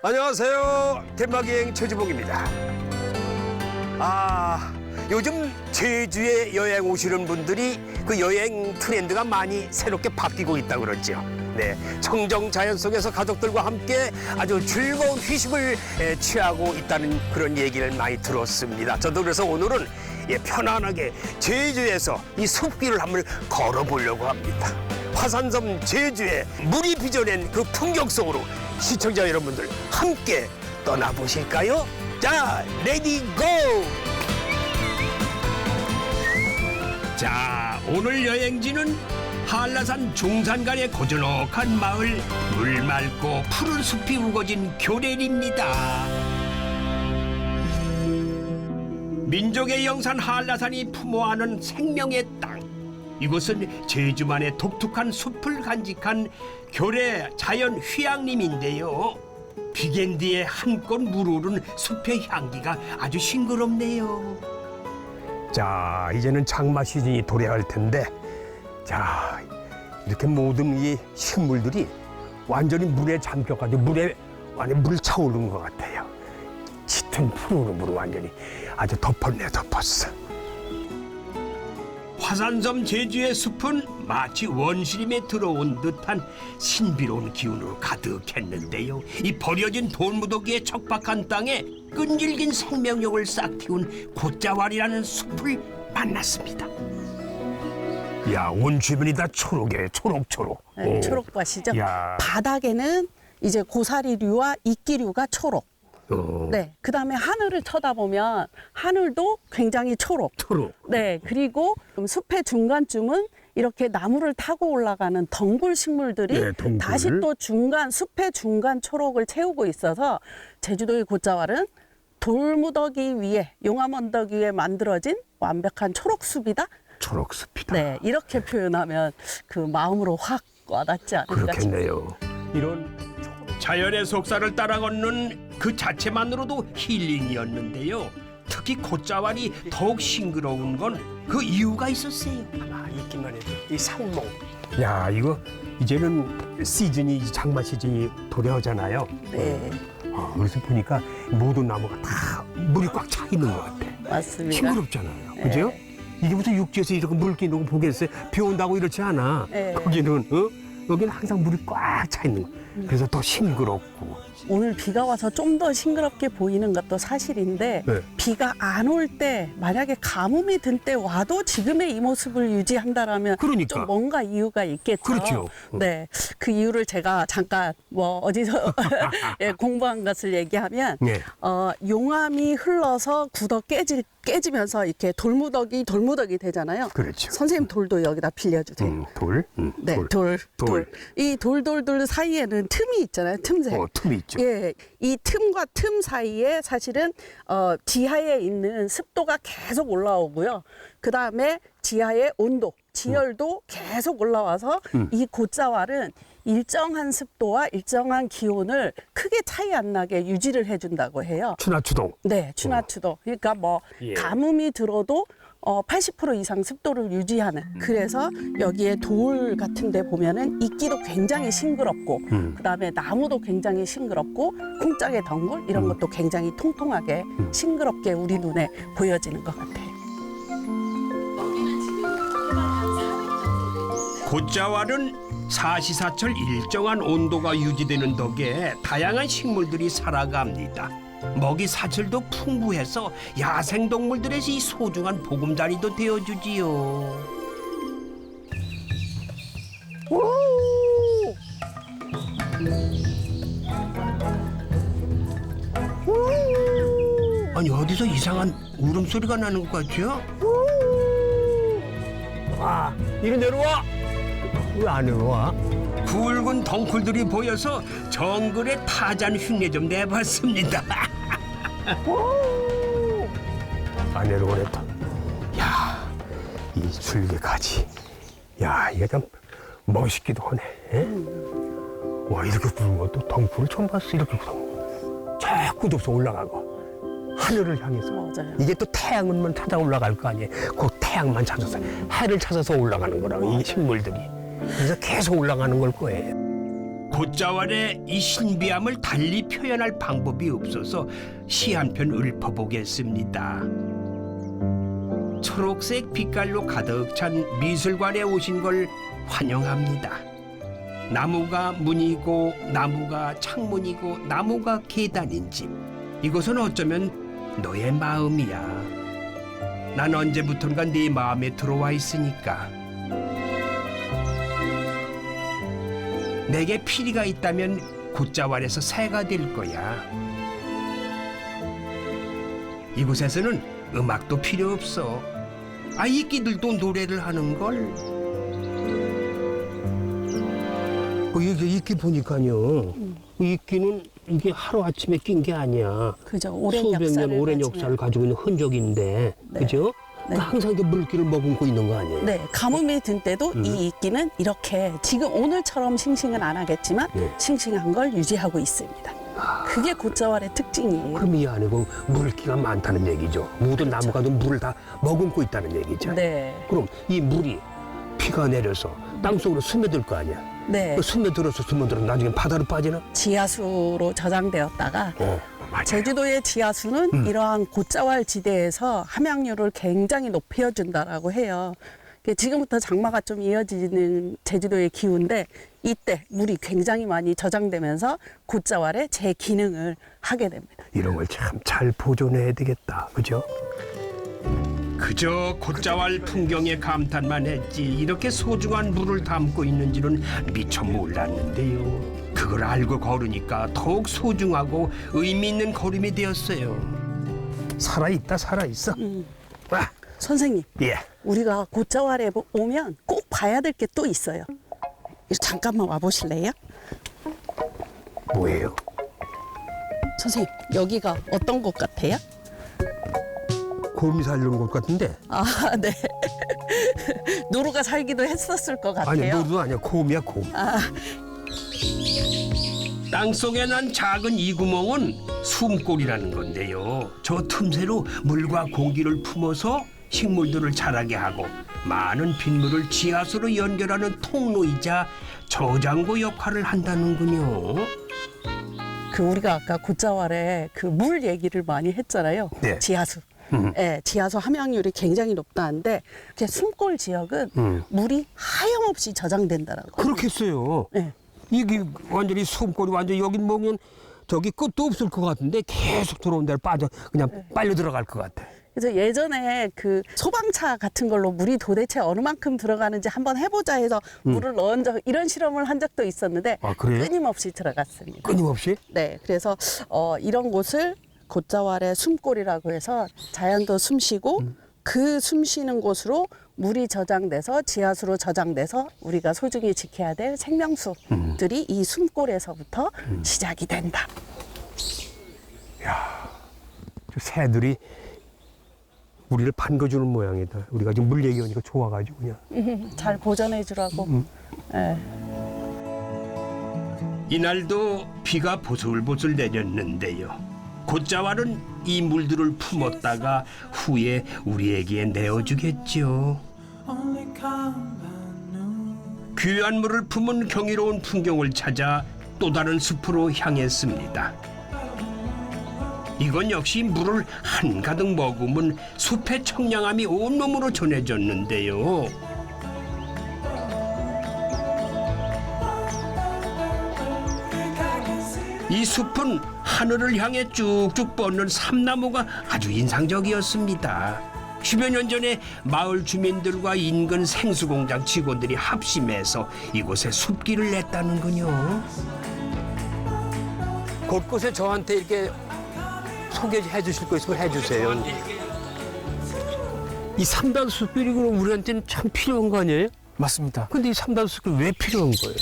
안녕하세요. 대마기행 최지봉입니다. 요즘 제주에 여행 오시는 분들이 그 여행 트렌드가 많이 새롭게 바뀌고 있다고 그러죠. 네, 청정 자연 속에서 가족들과 함께 아주 즐거운 휴식을 취하고 있다는 그런 얘기를 많이 들었습니다. 저도 그래서 오늘은 편안하게 제주에서 이 숲길을 한번 걸어보려고 합니다. 화산섬 제주에 물이 빚어낸 그 풍경 속으로 시청자 여러분들 함께 떠나보실까요? 자, 레디 고! 자, 오늘 여행지는 한라산 중산간의 고즈넉한 마을, 물 맑고 푸른 숲이 우거진 교례리입니다. 민족의 영산 한라산이 품어하는 생명의 땅. 이곳은 제주만의 독특한 숲을 간직한 교례 자연 휴양림인데요. 비견 뒤에 한껏 물오른 숲의 향기가 아주 싱그럽네요. 자, 이제는 장마 시즌이 도래할 텐데, 자, 이렇게 모든 이 식물들이 완전히 물에 잠겨가지고 물에 차오르는 것 같아요. 짙은 푸르름으로 완전히 아주 덮었어. 화산섬 제주의 숲은 마치 원시림에 들어온 듯한 신비로운 기운으로 가득했는데요. 이 버려진 돌무더기의 척박한 땅에 끈질긴 생명력을 싹 틔운 곶자왈이라는 숲을 만났습니다. 야, 온 주변이 다 초록이에요. 초록. 네, 초록밭이죠. 야. 바닥에는 이제 고사리류와 이끼류가 초록. 네, 그다음에 하늘을 쳐다보면 하늘도 굉장히 초록. 네, 그리고 숲의 중간쯤은 이렇게 나무를 타고 올라가는 덩굴 식물들이 네, 덩굴. 다시 또 숲의 중간 초록을 채우고 있어서 제주도의 곶자왈은 돌무더기 위에, 용암 언덕 위에 만들어진 완벽한 초록숲이다. 초록숲이다. 네, 이렇게 표현하면 그 마음으로 확 와닿지 않을까 그렇겠네요. 이런 자연의 속살을 따라 걷는 그 자체만으로도 힐링이었는데요. 특히 곶자왈이 더욱 싱그러운 건 그 이유가 있었어요. 아마 있기만 해도 이 상몽. 야, 이거 이제는 시즌이 장마 시즌이 도래하잖아요. 네, 그래서 보니까 모든 나무가 다 물이 꽉 차 있는 것 같아. 맞습니다. 싱그럽잖아요. 네. 그죠? 이게 무슨 육지에서 이렇게 물기 놓고 보겠어요? 비 온다고 이렇지 않아. 네. 거기는 여기는 항상 물이 꽉 차 있는 거. 그래서 더 싱그럽고. 오늘 비가 와서 좀 더 싱그럽게 보이는 것도 사실인데 네. 비가 안 올 때 만약에 가뭄이 든 때 와도 지금의 이 모습을 유지한다라면 그러니까. 좀 뭔가 이유가 있겠죠. 그렇죠. 네, 그 이유를 제가 잠깐 어디서 예, 공부한 것을 얘기하면 네. 용암이 흘러서 굳어 깨지면서 이렇게 돌무더기 되잖아요. 그렇죠. 선생님 돌도 여기다 빌려주세요. 돌. 네, 돌. 돌. 이 돌 사이에는 틈이 있잖아요. 틈새. 틈이 있죠. 예, 이 틈과 틈 사이에 사실은 지하에 있는 습도가 계속 올라오고요. 그 다음에 지하의 온도, 지열도 계속 올라와서 이 곶자왈은 일정한 습도와 일정한 기온을 크게 차이 안 나게 유지를 해준다고 해요. 추나추동. 네, 추나추도. 그러니까 예. 가뭄이 들어도 80% 이상 습도를 유지하는. 그래서 여기에 돌 같은 데 보면은 이끼도 굉장히 싱그럽고 그다음에 나무도 굉장히 싱그럽고 쿵짝의 덩굴 이런 것도 굉장히 통통하게 싱그럽게 우리 눈에 보여지는 것 같아요. 곶자왈은 사시사철 일정한 온도가 유지되는 덕에 다양한 식물들이 살아갑니다. 먹이 사슬도 풍부해서 야생동물들의 이 소중한 보금자리도 되어주지요. 아니, 어디서 이상한 울음소리가 나는 것 같죠? 이리 내려와. 왜 안 내려와? 굵은 덩굴들이 보여서 정글의 타잔 흉내 좀 내봤습니다. 안 내려오랬다. 야, 이 줄기 가지. 야, 이게 참 멋있기도 하네. 에? 와, 이렇게 굵은 것도 덩굴을 처음 봤어. 이렇게 굵은 거. 저 끝없어 올라가고. 하늘을 향해서. 맞아요. 이게 또 태양만 찾아 올라갈 거 아니에요. 그 태양만 찾아서 해를 찾아서 올라가는 거라고 이 식물들이. 그래서 계속 올라가는 걸 거예요. 곶자왈의 이 신비함을 달리 표현할 방법이 없어서 시 한 편 읊어보겠습니다. 초록색 빛깔로 가득 찬 미술관에 오신 걸 환영합니다. 나무가 문이고 나무가 창문이고 나무가 계단인 집. 이곳은 어쩌면 너의 마음이야. 난 언제부턴가 네 마음에 들어와 있으니까. 내게 피리가 있다면 곶자왈에서 새가 될 거야. 이곳에서는 음악도 필요 없어. 이끼들도 노래를 하는 걸. 이게 이끼 보니까요. 이끼는 이게 하루 아침에 낀 게 아니야. 그죠. 오랜 수백 년 역사를 오랜 가지는. 역사를 가지고 있는 흔적인데, 네. 그죠? 네. 항상 이렇게 물기를 머금고 있는 거 아니에요? 네, 가뭄이 든 때도 이 이끼는 이렇게 지금 오늘처럼 싱싱은 안 하겠지만 네. 싱싱한 걸 유지하고 있습니다. 그게 곶자왈의 특징이에요. 그럼 이 안에 그 물기가 많다는 얘기죠. 모든 나무가 물을 다 머금고 있다는 얘기죠. 네, 그럼 이 물이 비가 내려서 땅속으로 스며들 거 아니야. 네. 그 스며들어서 나중에 바다로 빠지나? 지하수로 저장되었다가 맞아요. 제주도의 지하수는 이러한 곶자왈 지대에서 함양률을 굉장히 높여준다라고 해요. 지금부터 장마가 좀 이어지는 제주도의 기후인데 이때 물이 굉장히 많이 저장되면서 곶자왈의 제 기능을 하게 됩니다. 이런 걸 참 잘 보존해야 되겠다. 그죠? 그저 곶자왈 풍경에 감탄만 했지 이렇게 소중한 물을 담고 있는지는 미처 몰랐는데요. 그걸 알고 걸으니까 더욱 소중하고 의미 있는 걸음이 되었어요. 살아있다, 살아있어. 와, 선생님, 예. 우리가 곶자왈에 오면 꼭 봐야 될 게 또 있어요. 잠깐만 와보실래요? 뭐예요? 선생님, 여기가 어떤 곳 같아요? 곰이 살는 곳 같은데? 아, 네. 노루가 살기도 했었을 것 같아요. 아니, 너도 아니야. 곰이야, 곰. 땅속에 난 작은 이 구멍은 숨골이라는 건데요. 저 틈새로 물과 공기를 품어서 식물들을 자라게 하고 많은 빗물을 지하수로 연결하는 통로이자 저장고 역할을 한다는군요. 우리가 아까 곶자왈에 그 물 얘기를 많이 했잖아요. 네. 지하수. 네, 지하수 함양률이 굉장히 높다는데 이렇게 숨골 지역은 물이 하염없이 저장된다라고. 그렇겠어요. 네. 이게 완전히 숨골이 완전 여긴 보면 저기 끝도 없을 것 같은데 계속 들어온 데를 빠져 그냥 빨려 들어갈 것 같아. 그래서 예전에 그 소방차 같은 걸로 물이 도대체 어느 만큼 들어가는지 한번 해보자 해서 물을 넣은 적 이런 실험을 한 적도 있었는데 아, 그래요? 끊임없이 들어갔습니다. 끊임없이? 네, 그래서 이런 곳을 곶자왈의 숨골이라고 해서 자연도 숨쉬고 그 숨쉬는 곳으로 물이 저장돼서 지하수로 저장돼서 우리가 소중히 지켜야 될 생명수들이 이 숨골에서부터 시작이 된다. 저 새들이 우리를 반겨주는 모양이다. 우리가 지금 물 얘기하니까 좋아가지고 그냥. 잘 보존해 주라고. 네. 이날도 비가 보슬보슬 내렸는데요. 곶자왈은 이 물들을 품었다가 후에 우리에게 내어주겠죠. 귀한 물을 품은 경이로운 풍경을 찾아 또 다른 숲으로 향했습니다. 이건 역시 물을 한가득 머금은 숲의 청량함이 온몸으로 전해졌는데요. 이 숲은 하늘을 향해 쭉쭉 뻗는 삼나무가 아주 인상적이었습니다. 10여 년 전에 마을 주민들과 인근 생수공장 직원들이 합심해서 이곳에 숲길을 냈다는군요. 곳곳에 저한테 이렇게 소개해 주실 거 있으면 해주세요. 이 3단 숲길이 그럼 우리한테는 참 필요한 거 아니에요? 맞습니다. 근데 이 3단 숲길 왜 필요한 거예요?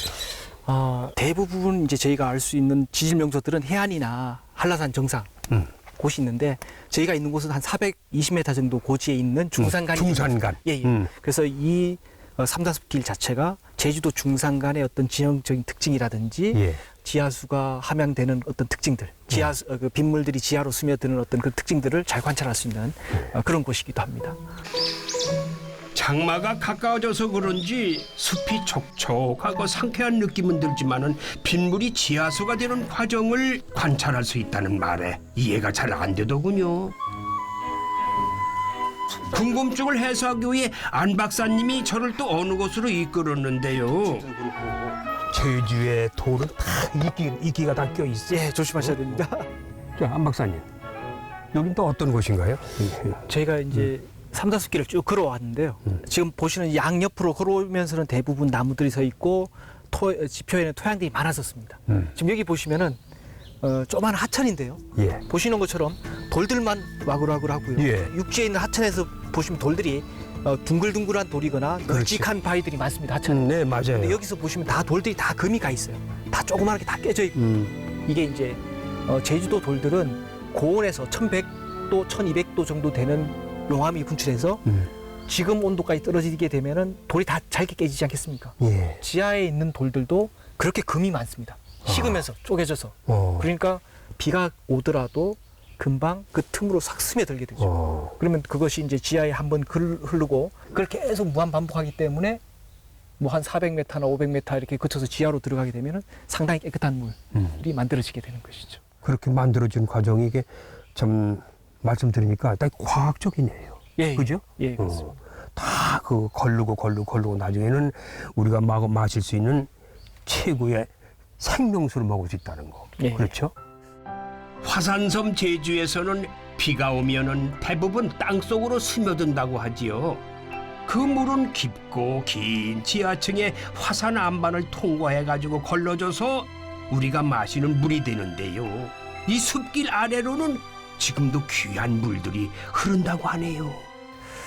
대부분 이제 저희가 알 수 있는 지질 명소들은 해안이나 한라산 정상 곳이 있는데 저희가 있는 곳은 한 420m 정도 고지에 있는 중산간이 중산간. 예, 예. 그래서 이 삼다숲길 자체가 제주도 중산간의 어떤 지형적인 특징이라든지 예. 지하수가 함양되는 어떤 특징들, 지하수 그 빗물들이 지하로 스며드는 어떤 그 특징들을 잘 관찰할 수 있는 그런 곳이기도 합니다. 장마가 가까워져서 그런지 숲이 촉촉하고 상쾌한 느낌은 들지만은 빗물이 지하수가 되는 과정을 관찰할 수 있다는 말에 이해가 잘 안 되더군요. 궁금증을 해소하기 위해 안 박사님이 저를 또 어느 곳으로 이끌었는데요. 제주의 돌은 다 이끼가 다 껴 있어. 예, 조심하셔야 됩니다. 자, 안 박사님, 여긴 또 어떤 곳인가요? 저희가 이제 삼다숲길을 쭉 걸어왔는데요. 지금 보시는 양옆으로 걸어오면서는 대부분 나무들이 서 있고 지표에는 토양들이 많았었습니다. 지금 여기 보시면은 조그만 하천인데요. 예. 보시는 것처럼 돌들만 와글와글하고요. 예. 육지에 있는 하천에서 보시면 돌들이 둥글둥글한 돌이거나 널찍한 바위들이 많습니다. 하천은. 네, 맞아요. 근데 여기서 보시면 다 돌들이 다 금이 가 있어요. 다 조그맣게 다 깨져 있고. 이게 이제 제주도 돌들은 고온에서 1100도, 1200도 정도 되는 용암이 분출해서 지금 온도까지 떨어지게 되면은 돌이 다 잘게 깨지지 않겠습니까? 예. 지하에 있는 돌들도 그렇게 금이 많습니다. 식으면서 쪼개져서. 그러니까 비가 오더라도 금방 그 틈으로 싹 스며들게 되죠. 그러면 그것이 이제 지하에 한번 흐르고 그걸 계속 무한 반복하기 때문에 뭐 한 400m나 500m 이렇게 거쳐서 지하로 들어가게 되면은 상당히 깨끗한 물이 만들어지게 되는 것이죠. 그렇게 만들어진 과정이 이게 참 말씀드리니까 딱 과학적이네요. 예, 그죠? 예, 그렇습니다. 다 그 걸르고 나중에는 우리가 마실 수 있는 최고의 생명수를 먹을 수 있다는 거. 예. 그렇죠? 화산섬 제주에서는 비가 오면은 대부분 땅속으로 스며든다고 하지요. 그 물은 깊고 긴 지하층의 화산 안반을 통과해가지고 걸러져서 우리가 마시는 물이 되는데요. 이 숲길 아래로는 지금도 귀한 물들이 흐른다고 하네요.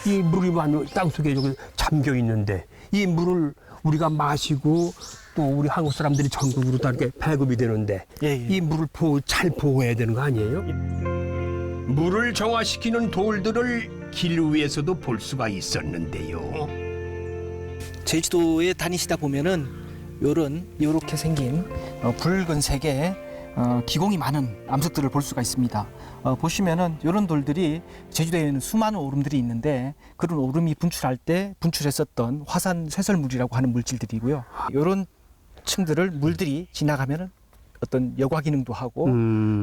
이 물이 땅속에 잠겨 있는데 이 물을 우리가 마시고 또 우리 한국 사람들이 전국으로 다 이렇게 배급이 되는데 예. 이 물을 잘 보호해야 되는 거 아니에요? 물을 정화시키는 돌들을 길 위에서도 볼 수가 있었는데요. 제주도에 다니시다 보면은 요렇게 생긴 붉은색의 기공이 많은 암석들을 볼 수가 있습니다. 보시면은 이런 돌들이 제주도에는 수많은 오름들이 있는데 그런 오름이 분출할 때 분출했었던 화산 쇠설물이라고 하는 물질들이고요. 이런 층들을 물들이 지나가면은 어떤 여과 기능도 하고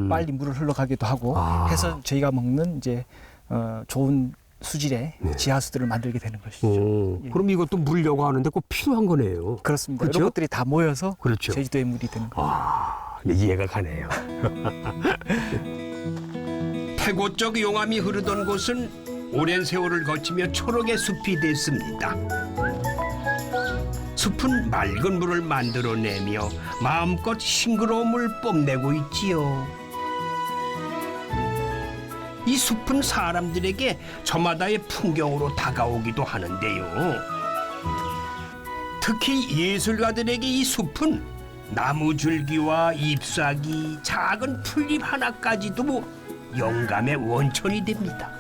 빨리 물을 흘러가기도 하고 해서 저희가 먹는 이제 좋은 수질의 지하수들을 만들게 되는 것이죠. 예. 그럼 이것도 물 여과하는데 꼭 필요한 거네요. 그렇습니다. 그렇죠? 이런 것들이 다 모여서 그렇죠. 제주도의 물이 되는 거예요. 이해가 가네요. 태고 쪽 용암이 흐르던 곳은 오랜 세월을 거치며 초록의 숲이 됐습니다. 숲은 맑은 물을 만들어내며 마음껏 싱그러움을 뽐내고 있지요. 이 숲은 사람들에게 저마다의 풍경으로 다가오기도 하는데요. 특히 예술가들에게 이 숲은 나무줄기와 잎사귀, 작은 풀잎 하나까지도 영감의 원천이 됩니다.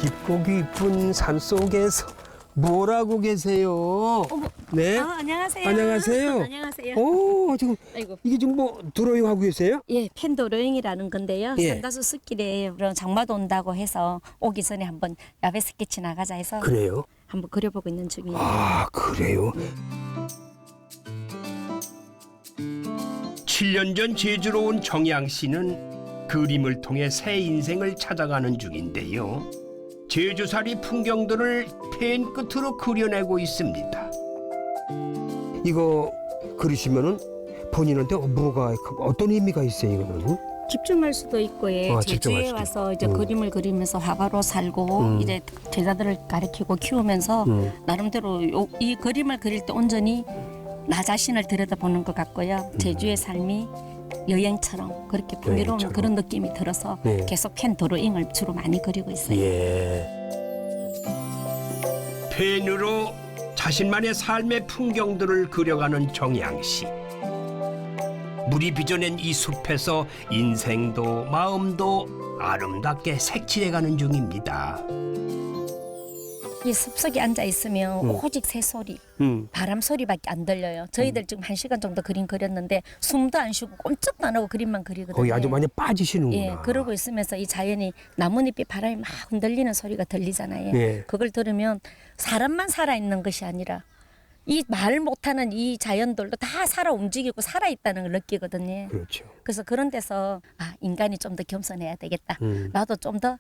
깊고 깊은 산 속에서 뭘 하고 계세요? 네. 안녕하세요. 안녕하세요. 안녕하세요. 오, 지금 아이고. 이게 지금 뭐 드로잉 하고 계세요? 예, 펜도로잉이라는 건데요. 예. 산다수 숲길에 그런 장마도 온다고 해서 오기 전에 한번 야외 스케치 나가자 해서 그래요? 한번 그려보고 있는 중이에요. 아, 그래요? 7년 전 제주로 온 정양 씨는 그림을 통해 새 인생을 찾아가는 중인데요. 제주살이 풍경들을 펜 끝으로 그려내고 있습니다. 이거 그리시면은 본인한테 뭐가 어떤 의미가 있어요, 이거는? 집중할 수도 있고, 예. 집중할 제주에 수도 와서 이제 그림을 그리면서 화가로 살고 이제 제자들을 가르치고 키우면서 나름대로 이 그림을 그릴 때 온전히 나 자신을 들여다보는 것 같고요. 제주의 삶이 여행처럼 그렇게 풍요로운 여행처럼. 그런 느낌이 들어서 네. 계속 펜도로잉을 주로 많이 그리고 있어요. 예. 펜으로 자신만의 삶의 풍경들을 그려가는 정양 씨. 물이 빚어낸 이 숲에서 인생도 마음도 아름답게 색칠해가는 중입니다. 이 숲속에 앉아 있으면 오직 새소리, 바람 소리밖에 안 들려요. 저희들 지금 1시간 정도 그림 그렸는데 숨도 안 쉬고 꼼짝도 안 하고 그림만 그리거든요. 거기 아주 많이 빠지시는구나. 예, 그러고 있으면서 이 자연이 나뭇잎이 바람이 막 흔들리는 소리가 들리잖아요. 예. 그걸 들으면 사람만 살아있는 것이 아니라 이 말 못하는 이 자연들도 다 살아 움직이고 살아있다는 걸 느끼거든요. 그렇죠. 그래서 그런 데서 인간이 좀 더 겸손해야 되겠다. 나도 좀 더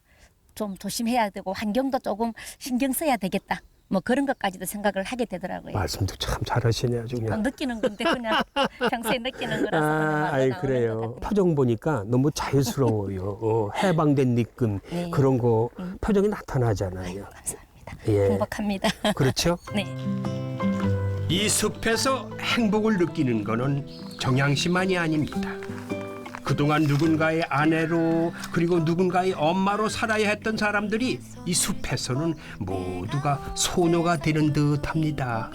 좀 조심해야 되고 환경도 조금 신경 써야 되겠다. 뭐 그런 것까지도 생각을 하게 되더라고요. 말씀도 참 잘하시네 아주 그냥. 느끼는 건데 그냥 평소에 느끼는 거라서 말로 아이 나오는 것 그래요. 같아요. 표정 보니까 너무 자유스러워요. 해방된 느낌 네. 그런 거 표정이 나타나잖아요. 감사합니다. 예. 행복합니다. 그렇죠? 네. 이 숲에서 행복을 느끼는 거는 정양 씨만이 아닙니다. 그동안 누군가의 아내로 그리고 누군가의 엄마로 살아야 했던 사람들이 이 숲에서는 모두가 소녀가 되는 듯합니다.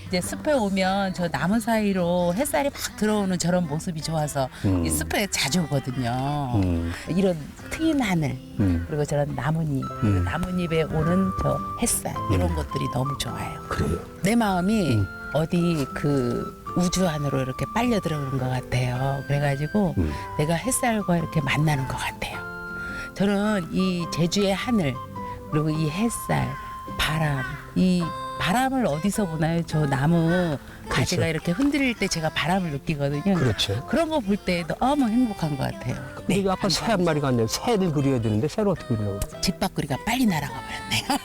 이제 숲에 오면 저 나무 사이로 햇살이 막 들어오는 저런 모습이 좋아서 이 숲에 자주 오거든요. 이런 트인 하늘 그리고 저런 나뭇잎 그리고 나뭇잎에 오는 저 햇살 이런 것들이 너무 좋아요. 그래요. 내 마음이 어디 그 우주 안으로 이렇게 빨려 들어오는 것 같아요. 그래가지고 내가 햇살과 이렇게 만나는 것 같아요. 저는 이 제주의 하늘 그리고 이 햇살, 바람, 이 바람을 어디서 보나요? 저 나무 가지가 이렇게 흔들릴 때 제가 바람을 느끼거든요. 그렇죠. 그런 거 볼 때 너무 행복한 것 같아요. 근데 아까 새 한 마리가 왔네요. 새를 그려야 되는데 새를 어떻게 그리려고? 집밥그리가 빨리 날아가 버렸네요.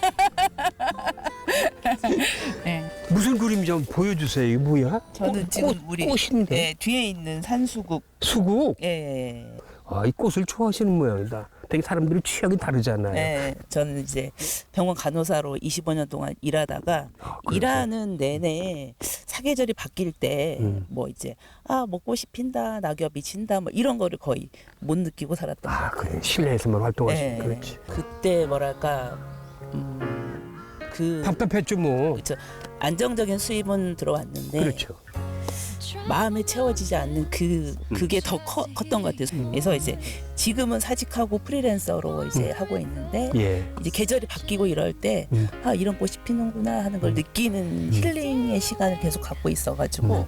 네. 무슨 그림 좀 보여주세요. 이거 뭐야? 저는 지금 우리 꽃인데. 네, 뒤에 있는 산수국. 수국? 예. 아, 이 꽃을 좋아하시는 모양이다. 되게 사람들이 취향이 다르잖아요. 네, 저는 이제 병원 간호사로 25년 동안 일하다가 일하는 내내 사계절이 바뀔 때 뭐 이제 먹고 싶힌다, 낙엽이 진다 뭐 이런 거를 거의 못 느끼고 살았던 것 아, 같아요. 그래. 실내에서만 활동하시는 네, 그렇지. 그때 뭐랄까 그 답답했죠, 뭐. 그렇죠. 안정적인 수입은 들어왔는데 그렇죠. 마음에 채워지지 않는 그게 더 컸던 것 같아요. 그래서 이제 지금은 사직하고 프리랜서로 이제 하고 있는데 예. 이제 계절이 바뀌고 이럴 때 이런 꽃이 피는구나 하는 걸 느끼는 힐링의 시간을 계속 갖고 있어가지고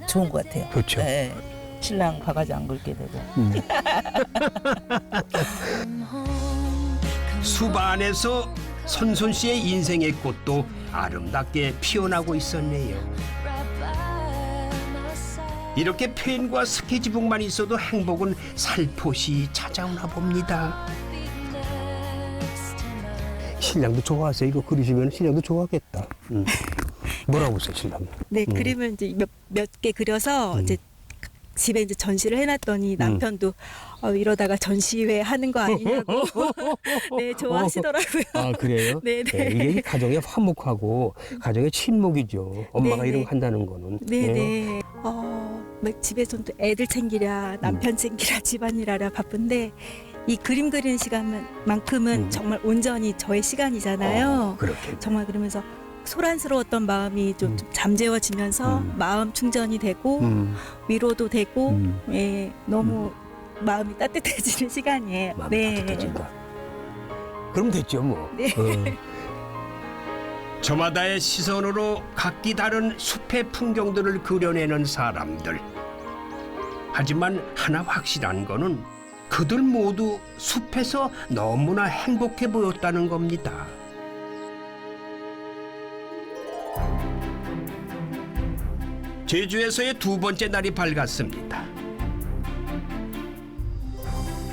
좋은 것 같아요. 그렇죠. 네. 신랑 바가지 안 긁게 되고. 숲 안에서 선손 씨의 인생의 꽃도 아름답게 피어나고 있었네요. 이렇게 펜과 스케치북만 있어도 행복은 살포시 찾아오나 봅니다. 신랑도 좋아하세요. 이거 그리시면 신랑도 좋아하겠다. 뭐라고 하세요, 신랑? 네, 그림을 이제 몇 개 그려서 이제 집에 이제 전시를 해놨더니 남편도 이러다가 전시회 하는 거 아니냐고 네 좋아하시더라고요. 아, 그래요? 네네. 네, 이게 가정의 화목하고 가정의 친목이죠. 엄마가 네네. 이런 거 한다는 거는. 네네. 막 집에서도 애들 챙기랴 남편 챙기랴 집안일하랴 바쁜데 이 그림 그리는 시간만큼은 정말 온전히 저의 시간이잖아요. 그렇게. 정말 그러면서 소란스러웠던 마음이 좀 잠재워지면서 마음 충전이 되고 위로도 되고 예, 너무 마음이 따뜻해지는 시간이에요. 마음이 따뜻해진다. 그럼 됐죠, 뭐. 네. 저마다의 시선으로 각기 다른 숲의 풍경들을 그려내는 사람들. 하지만 하나 확실한 거는 그들 모두 숲에서 너무나 행복해 보였다는 겁니다. 제주에서의 두 번째 날이 밝았습니다.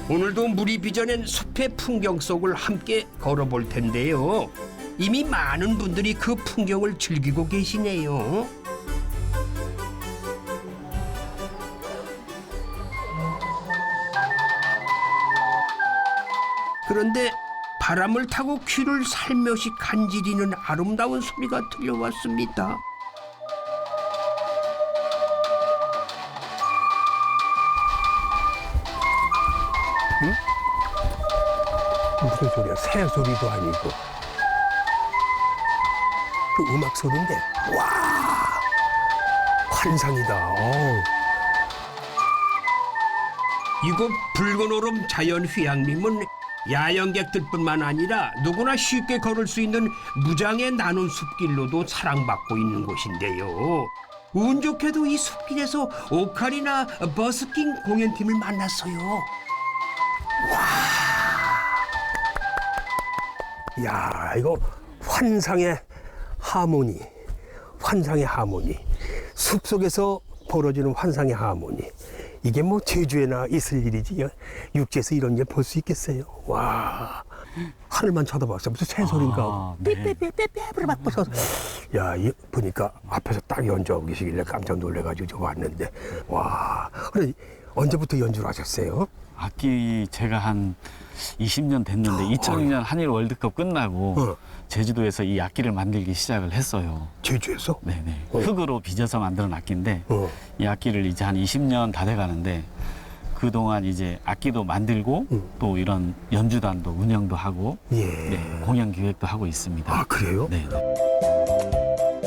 오늘도 물이 빚어낸 숲의 풍경 속을 함께 걸어볼 텐데요. 이미 많은 분들이 그 풍경을 즐기고 계시네요. 그런데 바람을 타고 귀를 살며시 간지리는 아름다운 소리가 들려왔습니다. 무슨 소리야? 새 소리도 아니고. 그 음악 소리인데. 와! 환상이다. 어우. 이곳 붉은 오름 자연휴양림은 야영객들뿐만 아니라 누구나 쉽게 걸을 수 있는 무장의 나눈 숲길로도 사랑받고 있는 곳인데요. 운 좋게도 이 숲길에서 오카리나 버스킹 공연팀을 만났어요. 야, 이거 환상의 하모니, 환상의 하모니. 숲속에서 벌어지는 환상의 하모니. 이게 뭐 제주에나 있을 일이지 육지에서 이런 게 볼 수 있겠어요. 와, 하늘만 쳐다봤어. 무슨 새소리인가. 삐삐삐삐삐삐 막 벗어서. 야, 이 보니까 앞에서 딱 연주하고 계시길래 깜짝 놀래가지고 저 왔는데, 와, 그래 언제부터 연주를 하셨어요? 악기 제가 한 20년 됐는데 2002년 한일 월드컵 끝나고 제주도에서 이 악기를 만들기 시작을 했어요. 제주에서? 네네. 흙으로 빚어서 만드는 악기인데 이 악기를 이제 한 20년 다 돼가는데 그동안 이제 악기도 만들고 또 이런 연주단도 운영도 하고 예. 네, 공연 기획도 하고 있습니다. 아, 그래요? 네.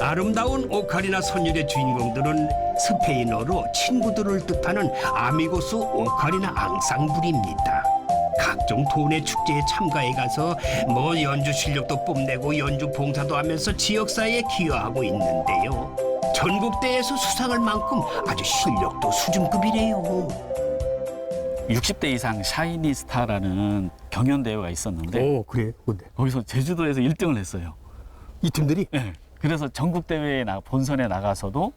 아름다운 오카리나 선율의 주인공들은 스페인어로 친구들을 뜻하는 아미고스 오카리나 앙상블입니다. 각종 도내 축제에 참가해 가서 뭐 연주 실력도 뽐내고 연주 봉사도 하면서 지역사회에 기여하고 있는데요. 전국대회에서 수상할 만큼 아주 실력도 수준급이래요. 60대 이상 샤이니 스타라는 경연 대회가 있었는데 오, 그래. 근데 거기서 제주도에서 1등을 했어요. 이 팀들이? 네. 그래서 전국 대회에 본선에 나가서도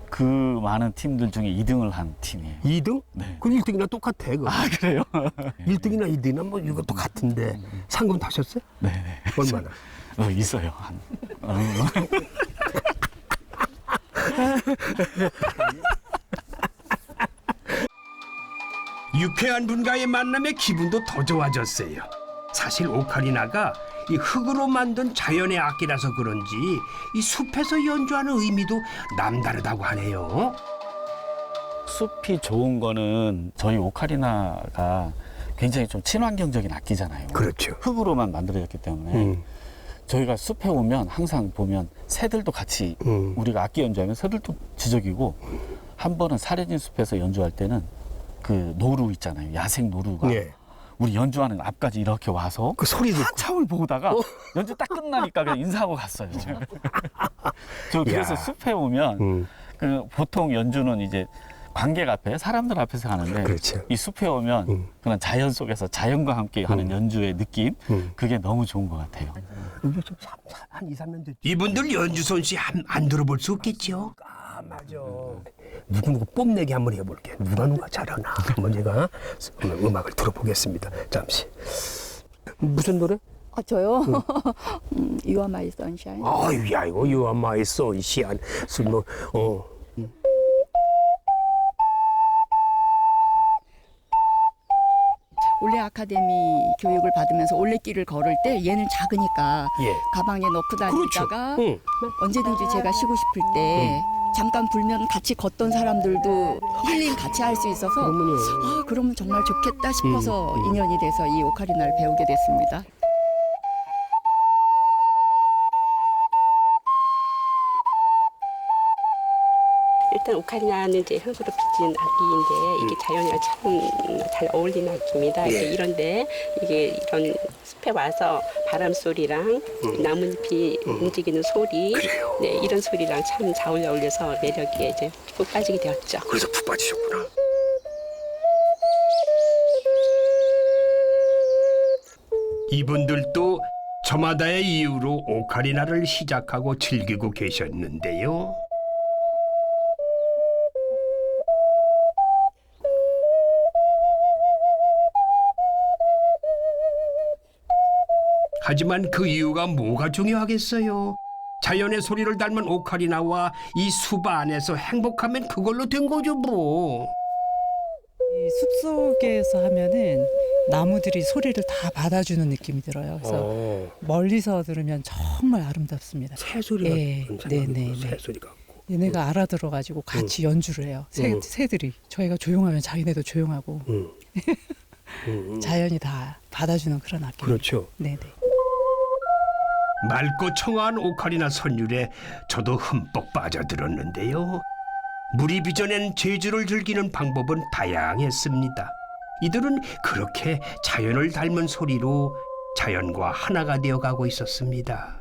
그 많은 팀들 중에 2등을 한 팀이에요. 2등? 네. 그럼 1등이나 똑같아. 그거. 아 그래요? 1등이나 2등이나 뭐 이것도 같은데 상금 타셨어요? 네네. 얼마나? 있어요. 한. 유쾌한 분과의 만남에 기분도 더 좋아졌어요. 사실 오카리나가 이 흙으로 만든 자연의 악기라서 그런지 이 숲에서 연주하는 의미도 남다르다고 하네요. 숲이 좋은 거는 저희 오카리나가 굉장히 좀 친환경적인 악기잖아요. 그렇죠. 흙으로만 만들어졌기 때문에 저희가 숲에 오면 항상 보면 새들도 같이 우리가 악기 연주하면 새들도 지저귀고 한 번은 사려진 숲에서 연주할 때는 그 노루 있잖아요. 야생 노루가 예. 우리 연주하는 앞까지 이렇게 와서 그 소리 듣고. 한참을 보다가 연주 딱 끝나니까 그냥 인사하고 갔어요. 저 그래서 야. 숲에 오면 그 보통 연주는 이제 관객 앞에 사람들 앞에서 하는데 그렇죠. 이 숲에 오면 그런 자연 속에서 자연과 함께 하는 연주의 느낌 그게 너무 좋은 것 같아요. 이게 좀 한 2, 3년 됐지. 이분들 연주 솜씨 안 들어볼 수 없겠죠? 아, 맞아. 누구 뽐내기 한번 해볼게. 누가 잘하나. 한번 제가 음악을 들어보겠습니다. 잠시. 무슨 노래? 저요? You are my sunshine. 아유, 야, 이거 You are my sunshine. 올레 아카데미 교육을 받으면서 올레길을 걸을 때 얘는 작으니까 예. 가방에 넣고 다니다가 응. 언제든지 제가 쉬고 싶을 때 잠깐 불면 같이 걷던 사람들도 힐링 같이 할 수 있어서 그러면요. 그러면 정말 좋겠다 싶어서 인연이 돼서 이 오카리나를 배우게 됐습니다. 일단 오카리나는 이제 흙으로 빚은 악기인데 이게 자연이랑 참 잘 어울리는 악기입니다. 예. 이런데 이게 이런 숲에 와서 바람 소리랑 나뭇잎이 움직이는 소리, 네, 이런 소리랑 참 잘 어울려서 매력에 이제 푹 빠지게 되었죠. 그래서 푹 빠지셨구나. 이분들도 저마다의 이유로 오카리나를 시작하고 즐기고 계셨는데요. 하지만 그 이유가 뭐가 중요하겠어요? 자연의 소리를 닮은 오카리나와 이 숲 안에서 행복하면 그걸로 된 거죠 뭐. 이 숲속에서 하면은 나무들이 소리를 다 받아주는 느낌이 들어요. 그래서 멀리서 들으면 정말 아름답습니다. 새소리가 네네. 새소리 같고. 얘네가 알아들어가지고 같이 연주를 해요. 새들이 저희가 조용하면 자기네도 조용하고 자연이 다 받아주는 그런 악기. 그렇죠. 네네. 맑고 청아한 오카리나 선율에 저도 흠뻑 빠져들었는데요. 물이 빚어낸 제주를 즐기는 방법은 다양했습니다. 이들은 그렇게 자연을 닮은 소리로 자연과 하나가 되어가고 있었습니다.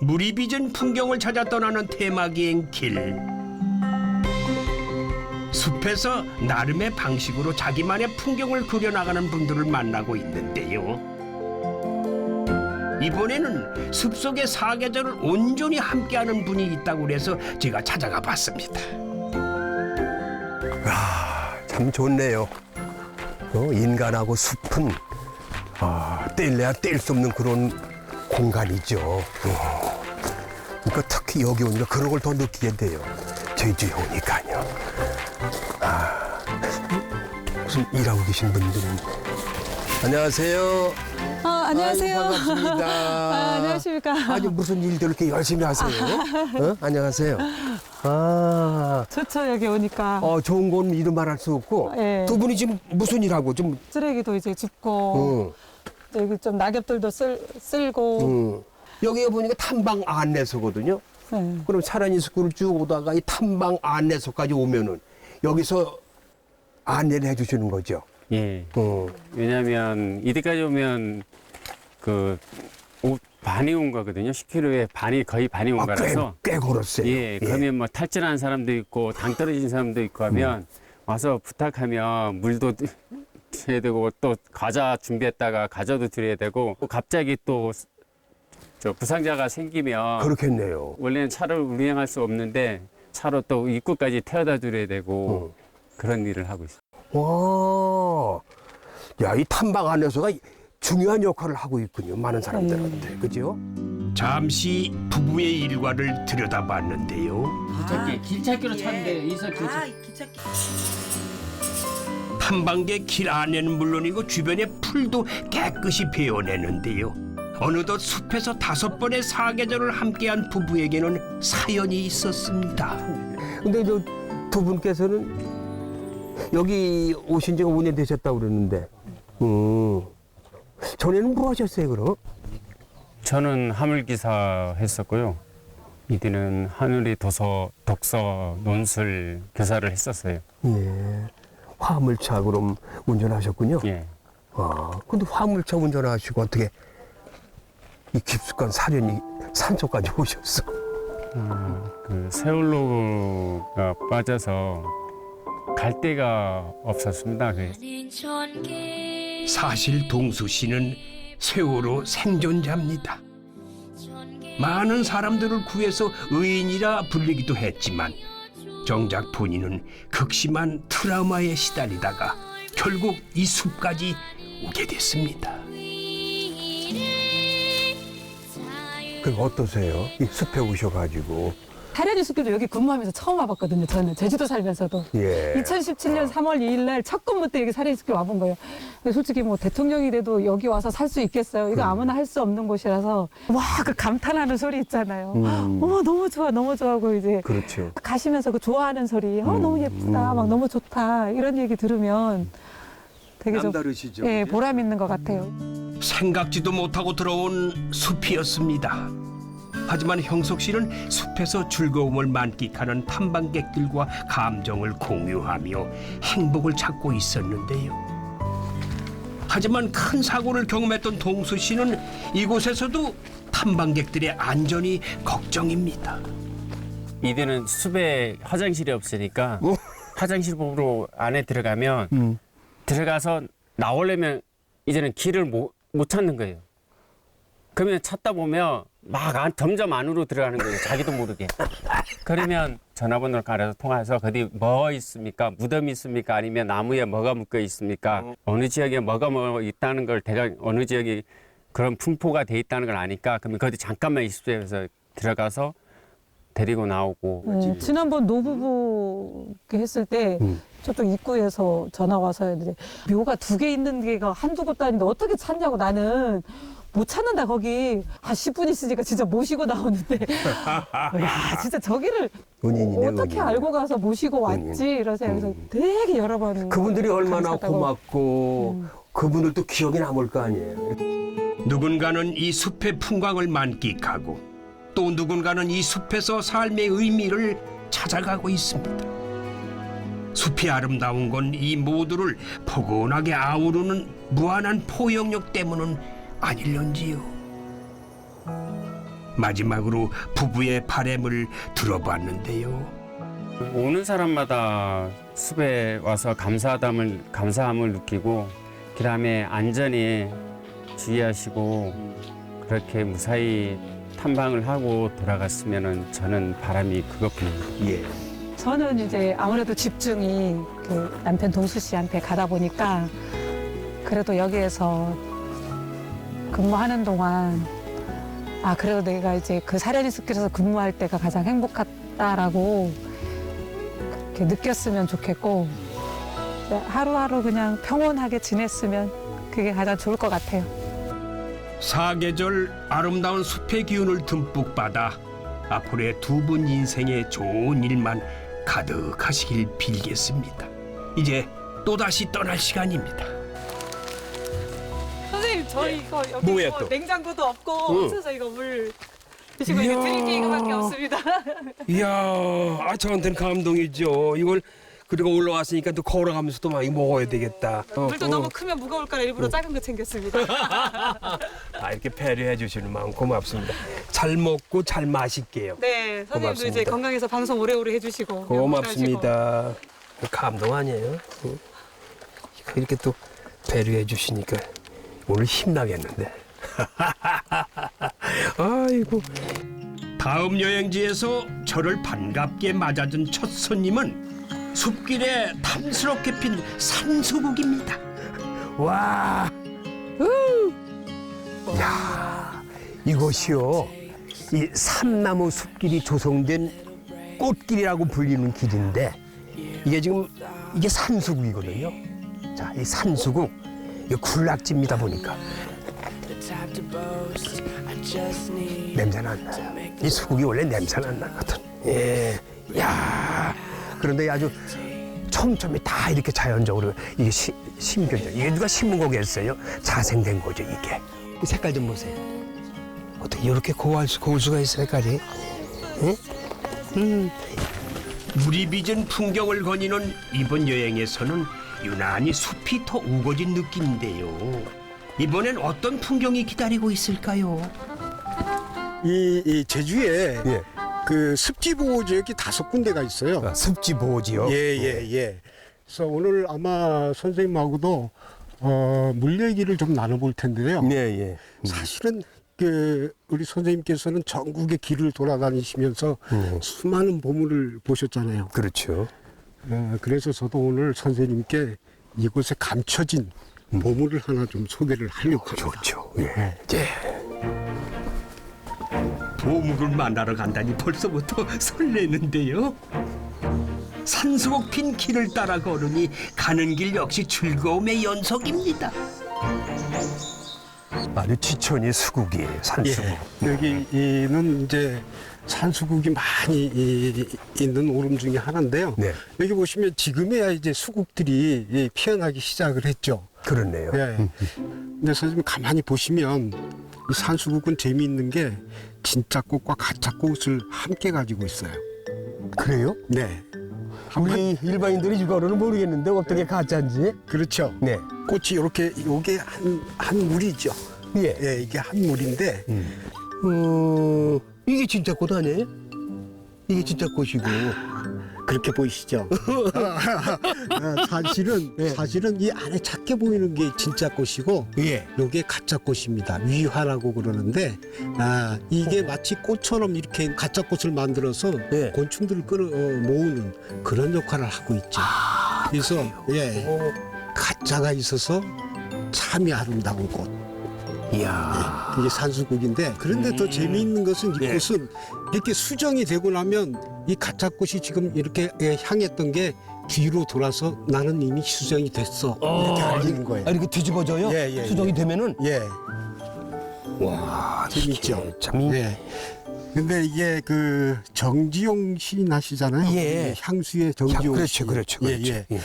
물이 빚은 풍경을 찾아 떠나는 테마기행 길. 숲에서 나름의 방식으로 자기만의 풍경을 그려나가는 분들을 만나고 있는데요. 이번에는 숲속의 사계절을 온전히 함께하는 분이 있다고 해서 제가 찾아가 봤습니다. 참 좋네요. 인간하고 숲은 뗄래야 뗄 수 없는 그런 공간이죠. 그러니까 특히 여기 오니까 그런 걸 더 느끼게 돼요. 제주에 오니까요. 무슨 일하고 계신 분들은 안녕하세요. 안녕하세요. 아유, 반갑습니다. 안녕하십니까. 아니 무슨 일들 이렇게 열심히 하세요? 안녕하세요. 좋죠, 여기 오니까. 좋은 건 이름만 할 수 없고 예. 두 분이 지금 무슨 일하고 좀 쓰레기도 이제 줍고 여기 좀 낙엽들도 쓸고. 여기에 보니까 탐방 안내소거든요. 네. 그럼 차란이 스쿨을 쭉 오다가 이 탐방 안내소까지 오면은 여기서 안내를 해주시는 거죠. 예. 왜냐하면 이때까지 오면 반이 온 거거든요. 10km에 거의 반이 온 거라서. 꽤 걸었어요. 예. 그러면 뭐 탈진한 사람도 있고 당 떨어진 사람도 있고 하면 와서 부탁하면 물도 드려야 되고 또 과자 준비했다가 과자도 드려야 되고 갑자기 또 부상자가 생기면 그렇겠네요. 원래는 차를 운행할 수 없는데 차로 또 입구까지 태워다 드려야 되고 그런 일을 하고 있어요. 와, 야, 이 탐방 안내소가 중요한 역할을 하고 있군요. 많은 사람들한테. 그죠? 잠시 부부의 일과를 들여다봤는데요. 길찾기로 찾는데 이사 탐방객 길 안에는 물론이고 주변의 풀도 깨끗이 베어내는데요. 어느덧 숲에서 5번의 사계절을 함께한 부부에게는 사연이 있었습니다. 근데 저 두 분께서는 여기 오신 지가 5년 되셨다고 그러는데, 전에는 뭐 하셨어요, 그럼? 저는 화물기사 했었고요. 이때는 하늘이 독서, 논술 교사를 했었어요. 예. 화물차 그럼 운전하셨군요? 예. 근데 화물차 운전하시고 어떻게 이 깊숙한 사련이 산속까지 오셨어? 세월로가 빠져서 갈 데가 없었습니다. 사실 동수 씨는 세월호 생존자입니다. 많은 사람들을 구해서 의인이라 불리기도 했지만 정작 본인은 극심한 트라우마에 시달리다가 결국 이 숲까지 오게 됐습니다. 그럼 어떠세요? 이 숲에 오셔가지고. 사려니 숲길도 여기 근무하면서 처음 와봤거든요. 저는 제주도 살면서도. 예. 2017년 3월 2일 날 첫 근무 때 여기 사려니 숲길 와본 거예요. 근데 솔직히 뭐 대통령이 돼도 여기 와서 살 수 있겠어요. 이거 아무나 할 수 없는 곳이라서 와, 그 감탄하는 소리 있잖아요. 너무 좋아, 너무 좋아하고 이제 그렇죠. 가시면서 그 좋아하는 소리, 너무 예쁘다, 막 너무 좋다 이런 얘기 들으면 되게 좀 남다르시죠? 예, 보람 있는 것 같아요. 생각지도 못하고 들어온 숲이었습니다. 하지만 형석 씨는 숲에서 즐거움을 만끽하는 탐방객들과 감정을 공유하며 행복을 찾고 있었는데요. 하지만 큰 사고를 경험했던 동수 씨는 이곳에서도 탐방객들의 안전이 걱정입니다. 이때는 숲에 화장실이 없으니까 화장실으로 안에 들어가면 들어가서 나오려면 이제는 길을 못 찾는 거예요. 그러면 찾다 보면 점점 안으로 들어가는 거예요. 자기도 모르게. 그러면 전화번호를 깔아서 통화해서 어디 뭐 있습니까? 무덤이 있습니까? 아니면 나무에 뭐가 묶여 있습니까? 어느 지역에 뭐가 있다는 걸 대강 어느 지역이 그런 분포가 돼 있다는 걸 아니까 그러면 거기 잠깐만 있으세요. 해서 들어가서 데리고 나오고. 지난번 노부부 했을 때 저쪽 입구에서 전화 와서 했는데 묘가 2개 있는 게가 한두 곳도 아닌데 어떻게 찾냐고. 나는 못 찾는다. 거기 한 10분 있으니까 진짜 모시고 나오는데 야, 진짜 저기를 은인이네, 어떻게 은인. 알고 가서 모시고 왔지 이러세요. 그래서 되게 여러 번 그분들이 얼마나 감사하다고. 고맙고 그분들도 기억에 남을 거 아니에요. 누군가는 이 숲의 풍광을 만끽하고 또 누군가는 이 숲에서 삶의 의미를 찾아가고 있습니다. 숲이 아름다운 건 이 모두를 포근하게 아우르는 무한한 포용력 때문은 아닐런지요. 마지막으로 부부의 바람을 들어봤는데요. 오는 사람마다 숲에 와서 감사함을 느끼고 그다음에 안전에 주의하시고 그렇게 무사히 탐방을 하고 돌아갔으면은 저는 바람이 그것뿐입니다. 예. 저는 이제 아무래도 집중이 그 남편 동수 씨한테 가다 보니까 그래도 여기에서 근무하는 동안 그래도 내가 이제 그 사려니 숲길에서 근무할 때가 가장 행복하다라고 그렇게 느꼈으면 좋겠고 하루하루 그냥 평온하게 지냈으면 그게 가장 좋을 것 같아요. 사계절 아름다운 숲의 기운을 듬뿍 받아 앞으로의 두 분 인생에 좋은 일만 가득하시길 빌겠습니다. 이제 또다시 떠날 시간입니다. 선생님 저희 이거 여기 뭐야, 뭐 또? 냉장고도 없고 응. 없어서 이거 물 드시고 이거 드릴 게 이거밖에 없습니다. 이야, 저한테는 감동이죠. 이걸 그리고 올라왔으니까 또 걸어가면서 또 많이 먹어야 되겠다. 물도 너무 크면 무거울까라 일부러 작은 거 챙겼습니다. 이렇게 배려해 주시는 마음 고맙습니다. 잘 먹고 잘 마실게요. 네, 선생님도 고맙습니다. 이제 건강해서 방송 오래오래 해주시고 고맙습니다. 감동 아니에요? 응? 이렇게 또 배려해 주시니까 오늘 힘나겠는데. 아이고. 다음 여행지에서 저를 반갑게 맞아준 첫 손님은 숲길에 탐스럽게 핀 산수국입니다. 와. 야, 이것이요. 이 삼나무 숲길이 조성된 꽃길이라고 불리는 길인데 이게 산수국이거든요. 자, 이 산수국 이 군락지입니다 보니까 냄새는 안 나요. 이 수국이 원래 냄새는 안 나거든. 예, 야, 그런데 아주 촘촘히 다 이렇게 자연적으로 이게 심겨져. 이게 누가 심은 거겠어요? 자생된 거죠 이게. 이 색깔 좀 보세요. 어떻게 이렇게 고울 수가 있어 색깔이? 응? 물이 빚은 풍경을 거니는 이번 여행에서는 유난히 숲이 더 우거진 느낌인데요. 이번엔 어떤 풍경이 기다리고 있을까요? 이 제주에 그 습지 보호 지역이 5군데가 있어요. 습지 보호 지역. 예. 그래서 오늘 아마 선생님하고도 물 얘기를 좀 나눠볼 텐데요. 예. 사실은 그 우리 선생님께서는 전국의 길을 돌아다니시면서 수많은 보물을 보셨잖아요. 그렇죠. 그래서 저도 오늘 선생님께 이곳에 감춰진 보물을 하나 좀 소개를 하려고 합니다. 좋죠. 예. 보물을 만나러 간다니 벌써부터 설레는데요. 산수국 핀 길을 따라 걸으니 가는 길 역시 즐거움의 연속입니다. 아주 지천이 수국이에요. 산수국. 여기는 이제 산수국이 많이 있는 오름 중에 하나인데요. 여기 보시면 지금에야 이제 수국들이 피어나기 시작을 했죠. 그렇네요. 근데 선생님 가만히 보시면 이 산수국은 재미있는 게 진짜 꽃과 가짜 꽃을 함께 가지고 있어요. 그래요? 네. 우리 일반인들이 이거는 모르겠는데 어떻게 가짜인지? 그렇죠. 네. 꽃이 이렇게 요게 한 물이죠. 예, 이게 한 물인데 이게 진짜 꽃 아니에요? 이게 진짜 꽃이고 그렇게 보이시죠? 사실은 이 안에 작게 보이는 게 진짜 꽃이고 요게 가짜 꽃입니다. 위화라고 그러는데 이게 마치 꽃처럼 이렇게 가짜 꽃을 만들어서 곤충들을 모으는 그런 역할을 하고 있죠. 그래서 가짜가 있어서 참이 아름다운 꽃. 이야. 이게 산수국인데 그런데 더 재미있는 것은 이 꽃은 이렇게 수정이 되고 나면 이 가짜 꽃이 지금 이렇게 향했던 게 뒤로 돌아서 나는 이미 수정이 됐어 이렇게 알리는 거예요. 이렇게 뒤집어져요? 수정이 되면은? 와, 재밌죠. 참. 근데 이게 그 정지용 시인 하시잖아요. 예. 향수의 정지용 그렇죠, 시. 그렇죠, 예, 그렇죠. 예. 예.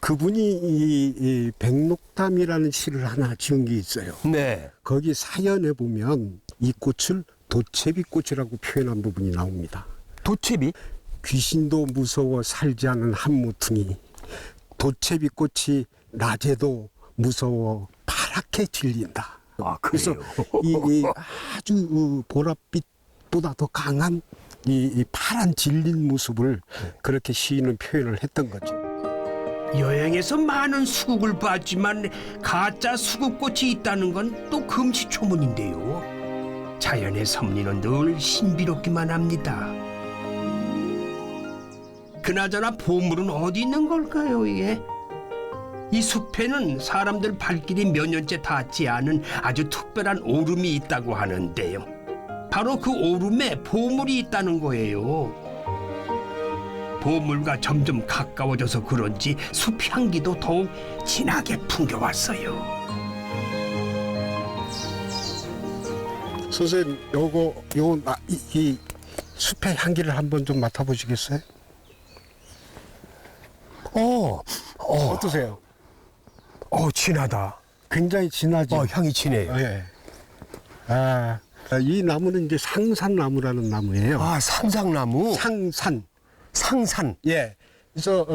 그분이 이 백록담이라는 시를 하나 지은 게 있어요. 네. 거기 사연에 보면 이 꽃을 도채비꽃이라고 표현한 부분이 나옵니다. 도채비? 귀신도 무서워 살지 않은 한무퉁이 도채비꽃이 낮에도 무서워 파랗게 질린다. 그래서 이 아주 보랏빛보다 더 강한 이 파란 질린 모습을 그렇게 시인은 표현을 했던 거죠. 여행에서 많은 수국을 봤지만 가짜 수국꽃이 있다는 건 또 금시초문인데요. 자연의 섭리는 늘 신비롭기만 합니다. 그나저나 보물은 어디 있는 걸까요, 이게? 이 숲에는 사람들 발길이 몇 년째 닿지 않은 아주 특별한 오름이 있다고 하는데요. 바로 그 오름에 보물이 있다는 거예요. 보물과 점점 가까워져서 그런지 숲 향기도 더욱 진하게 풍겨왔어요. 선생님, 이 숲의 향기를 한번 좀 맡아보시겠어요? 어떠세요? 진하다. 굉장히 진하죠. 향이 진해요. 예. 이 나무는 이제 상산나무라는 나무예요. 상상나무? 상산. 예. 그래서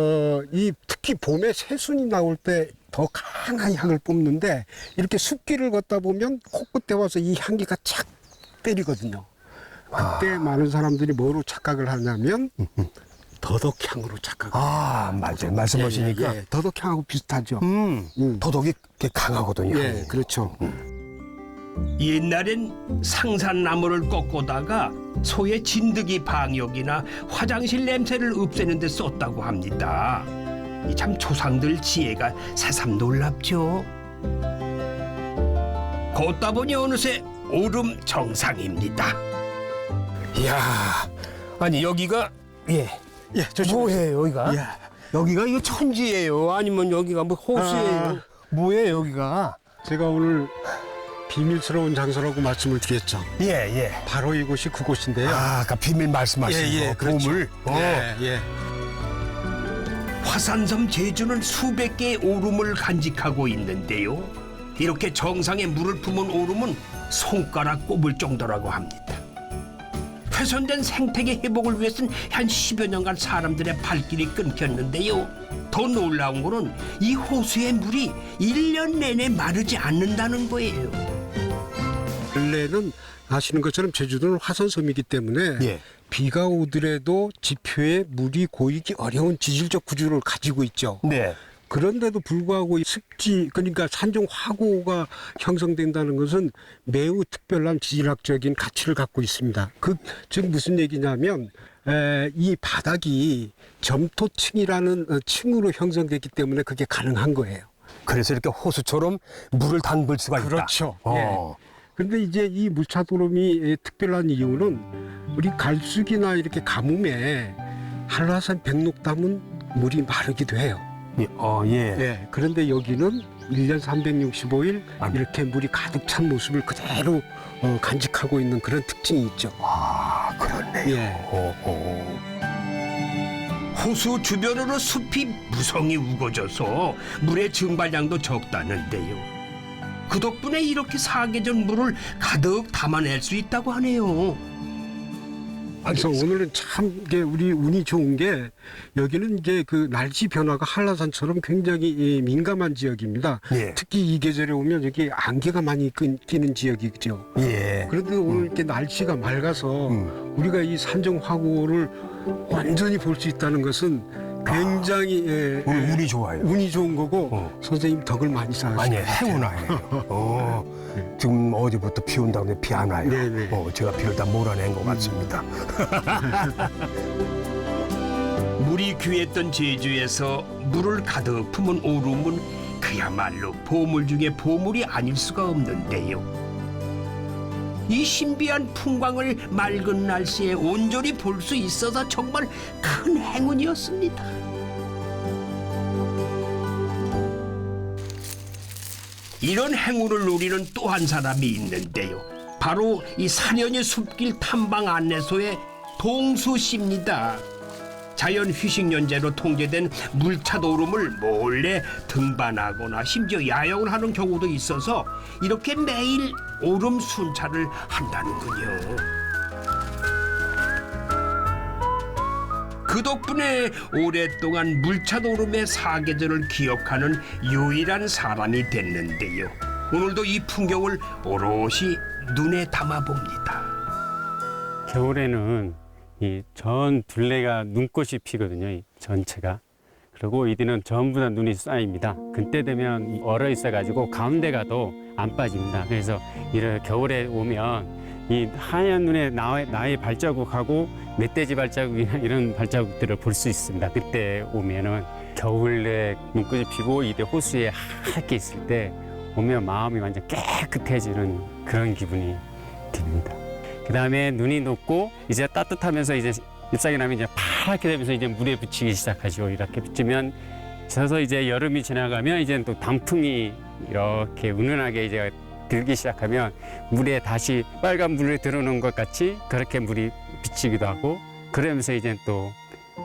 이 특히 봄에 새순이 나올 때 더 강한 향을 뿜는데 이렇게 숲길을 걷다 보면 코끝에 와서 이 향기가 착 때리거든요. 그때 많은 사람들이 뭐로 착각을 하냐면 더덕향으로 착각을. 맞아요. 말씀하시니까. 예. 더덕향하고 비슷하죠. 더덕이 꽤 강하거든요. 예, 그렇죠. 옛날엔 상산나무를 꺾고다가 소의 진드기 방역이나 화장실 냄새를 없애는 데 썼다고 합니다. 이 참 조상들 지혜가 새삼 놀랍죠. 걷다 보니 어느새 오름 정상입니다. 이야, 아니 여기가 뭐예요 여기가? 여기가 이거 천지예요? 아니면 여기가 뭐 호수예요? 뭐예요 여기가? 제가 오늘 비밀스러운 장소라고 말씀을 드렸죠. 예. 바로 이곳이 그곳인데요. 아까 비밀 말씀하신 거, 그렇죠. 보물. 예. 화산섬 제주는 수백 개의 오름을 간직하고 있는데요. 이렇게 정상에 물을 품은 오름은 손가락 꼽을 정도라고 합니다. 훼손된 생태계 회복을 위해서는 한 10여 년간 사람들의 발길이 끊겼는데요. 더 놀라운 거는 이 호수의 물이 1년 내내 마르지 않는다는 거예요. 원래는 아시는 것처럼 제주도는 화산섬이기 때문에 비가 오더라도 지표에 물이 고이기 어려운 지질적 구조를 가지고 있죠. 네. 그런데도 불구하고 이 습지, 그러니까 산중 화고가 형성된다는 것은 매우 특별한 지질학적인 가치를 갖고 있습니다. 즉 무슨 얘기냐면 이 바닥이 점토층이라는 층으로 형성됐기 때문에 그게 가능한 거예요. 그래서 이렇게 호수처럼 물을 담글 수가 있다. 그렇죠. 그런데 이제 이 물차도름이 특별한 이유는 우리 갈수기나 이렇게 가뭄에 한라산 백록담은 물이 마르기도 해요. 그런데 여기는 1년 365일 이렇게 물이 가득 찬 모습을 그대로 간직하고 있는 그런 특징이 있죠. 그렇네요. 호수 주변으로 숲이 무성히 우거져서 물의 증발량도 적다는데요. 그 덕분에 이렇게 사계절 물을 가득 담아낼 수 있다고 하네요. 그래서 오늘은 참 이게 우리 운이 좋은 게 여기는 이제 그 날씨 변화가 한라산처럼 굉장히 민감한 지역입니다. 특히 이 계절에 오면 여기 안개가 많이 끼는 지역이죠. 그런데 오늘 이렇게 날씨가 맑아서 우리가 이 산정 화고를 완전히 볼 수 있다는 것은 굉장히 운이 좋아요. 운이 좋은 거고 선생님 덕을 많이 쌓으시고 아니 행운아예요. 지금 어제부터 비 온다고 했는데 비 안 와요. 제가 비를 다 몰아낸 것 같습니다. 물이 귀했던 제주에서 물을 가득 품은 오름은 그야말로 보물 중에 보물이 아닐 수가 없는데요. 이 신비한 풍광을 맑은 날씨에 온전히 볼 수 있어서 정말 큰 행운이었습니다. 이런 행운을 누리는 또 한 사람이 있는데요. 바로 이 사려니 숲길 탐방 안내소의 동수 씨입니다. 자연 휴식연제로 통제된 물차도름을 몰래 등반하거나 심지어 야영을 하는 경우도 있어서 이렇게 매일 오름 순찰을 한다는군요. 그 덕분에 오랫동안 물차도름의 사계절을 기억하는 유일한 사람이 됐는데요. 오늘도 이 풍경을 오롯이 눈에 담아봅니다. 겨울에는 이 전 둘레가 눈꽃이 피거든요. 이 전체가. 그리고 이들은 전부 다 눈이 쌓입니다. 그때 되면 얼어 있어가지고 가운데가 더 안 빠집니다. 그래서 이런 겨울에 오면 이 하얀 눈에 나의 발자국하고 멧돼지 발자국이나 이런 발자국들을 볼 수 있습니다. 그때 오면은 겨울에 눈꽃이 피고 이들 호수에 하얗게 있을 때 오면 마음이 완전 깨끗해지는 그런 기분이 듭니다. 그 다음에 눈이 녹고 이제 따뜻하면서 이제 잎사귀 나면 이제 파랗게 되면서 이제 물에 붙이기 시작하죠. 이렇게 붙이면 서서 이제 여름이 지나가면 이제 또 단풍이 이렇게 은은하게 이제 들기 시작하면 물에 다시 빨간 물에 들어오는 것 같이 그렇게 물이 비치기도 하고 그러면서 이제 또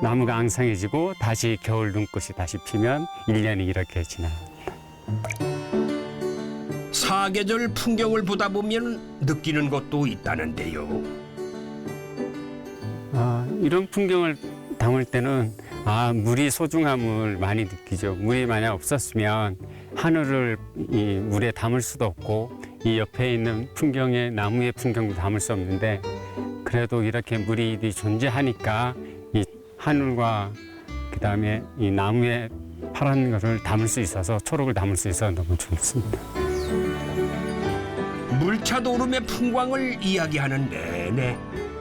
나무가 앙상해지고 다시 겨울 눈꽃이 다시 피면 1년이 이렇게 지나갑니다. 사계절 풍경을 보다 보면 느끼는 것도 있다는데요. 이런 풍경을 담을 때는 물이 소중함을 많이 느끼죠. 물이 만약 없었으면 하늘을 이 물에 담을 수도 없고 이 옆에 있는 풍경에 나무의 풍경도 담을 수 없는데 그래도 이렇게 물이 존재하니까 이 하늘과 그다음에 이 나무의 파란 것을 담을 수 있어서 초록을 담을 수 있어서 너무 좋습니다. 물차도름의 풍광을 이야기하는 내내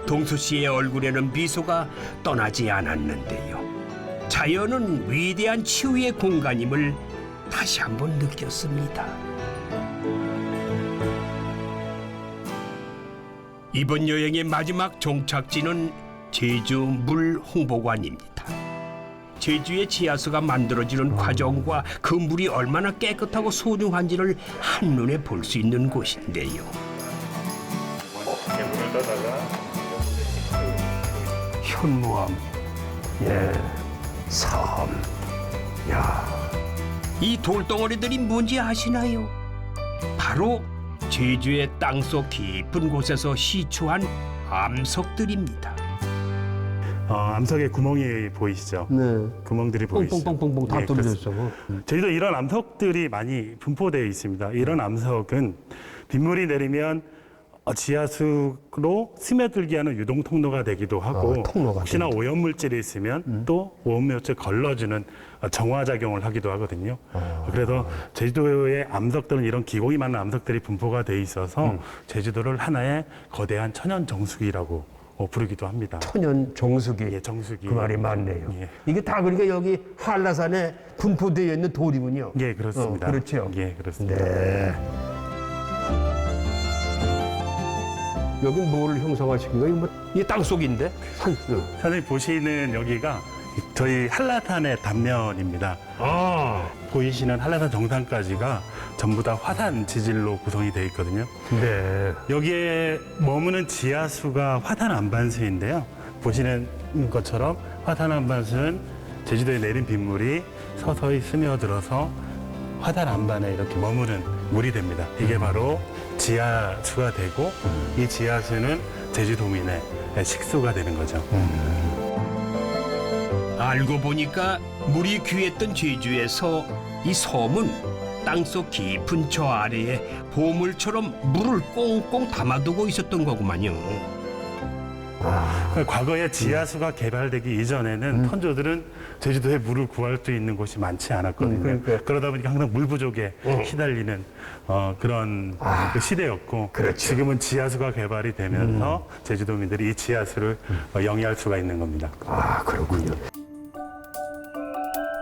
동수 씨의 얼굴에는 미소가 떠나지 않았는데요. 자연은 위대한 치유의 공간임을 다시 한번 느꼈습니다. 이번 여행의 마지막 종착지는 제주 물홍보관입니다. 제주의 지하수가 만들어지는 과정과 그 물이 얼마나 깨끗하고 소중한지를 한눈에 볼 수 있는 곳인데요. 물을 떠다가 현무암, 섬, 이 돌덩어리들이 뭔지 아시나요? 바로 제주의 땅속 깊은 곳에서 시추한 암석들입니다. 암석에 구멍이 보이시죠? 네. 구멍들이 보이시죠? 뻥뻥뻥뻥뻥 다 뚫려 있어. 제주도 이런 암석들이 많이 분포되어 있습니다. 이런 암석은 빗물이 내리면 지하수로 스며들게 하는 유동 통로가 되기도 하고 혹시나 오염물질이 있으면 또 오염물질 걸러주는 정화작용을 하기도 하거든요. 그래서 제주도의 암석들은 이런 기공이 많은 암석들이 분포가 돼 있어서 제주도를 하나의 거대한 천연 정수기라고 부르기도 합니다. 천연 정수기. 예, 정수기. 그 말이 맞네요. 예. 이게 다 그러니까 여기 한라산에 분포되어 있는 돌이군요. 예, 그렇습니다. 그렇죠. 예, 그렇습니다. 네. 여긴 뭘 형성하신 거예요? 이게 땅속인데? 선생님 보시는 여기가 저희 한라산의 단면입니다. 보이시는 한라산 정상까지가 전부 다 화산 지질로 구성이 되어 있거든요. 네. 여기에 머무는 지하수가 화산 안반수인데요. 보시는 것처럼 화산 안반수는 제주도에 내린 빗물이 서서히 스며들어서 화산 안반에 이렇게 머무는 물이 됩니다. 이게 바로 지하수가 되고 이 지하수는 제주도민의 식수가 되는 거죠. 알고 보니까 물이 귀했던 제주에서 이 섬은 땅속 깊은 저 아래에 보물처럼 물을 꽁꽁 담아두고 있었던 거구만요. 과거에 지하수가 개발되기 이전에는 선조들은 제주도에 물을 구할 수 있는 곳이 많지 않았거든요. 그러다 보니까 항상 물 부족에 시달리는 그런 그 시대였고 지금은 지하수가 개발이 되면서 제주도민들이 이 지하수를 영위할 수가 있는 겁니다. 그렇군요.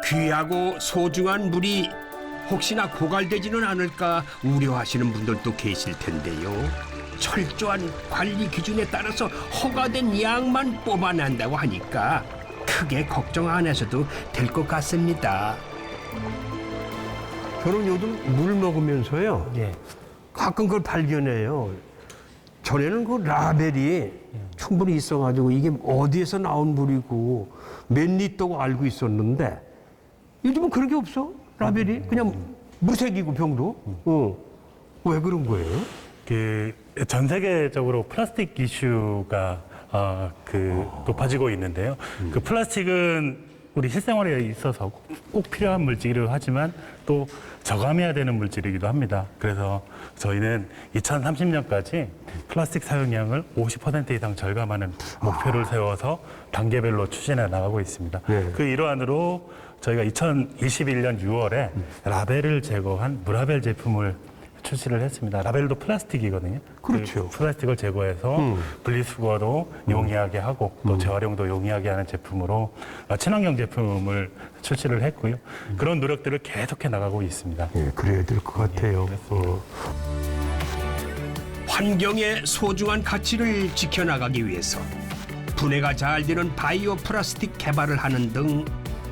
귀하고 소중한 물이 혹시나 고갈되지는 않을까 우려하시는 분들도 계실 텐데요. 철저한 관리 기준에 따라서 허가된 양만 뽑아낸다고 하니까 크게 걱정 안 하셔도 될 것 같습니다. 저는 요즘 물 먹으면서요. 가끔 그걸 발견해요. 전에는 그 라벨이 충분히 있어가지고 이게 어디에서 나온 물이고 몇 리터고 알고 있었는데 요즘은 그런 게 없어. 라벨이 그냥 무색이고 병도. 왜 그런 거예요? 전 세계적으로 플라스틱 이슈가 높아지고 있는데요. 그 플라스틱은 우리 실생활에 있어서 꼭 필요한 물질이기도 하지만 또 저감해야 되는 물질이기도 합니다. 그래서 저희는 2030년까지 플라스틱 사용량을 50% 이상 절감하는 목표를 세워서 단계별로 추진해 나가고 있습니다. 그 일환으로 저희가 2021년 6월에 라벨을 제거한 무라벨 제품을 출시를 했습니다. 라벨도 플라스틱이거든요. 그렇죠. 그 플라스틱을 제거해서 분리수거도 용이하게 하고 또 재활용도 용이하게 하는 제품으로 친환경 제품을 출시를 했고요. 그런 노력들을 계속해 나가고 있습니다. 예, 그래야 될 것 같아요. 환경의 소중한 가치를 지켜나가기 위해서 분해가 잘 되는 바이오 플라스틱 개발을 하는 등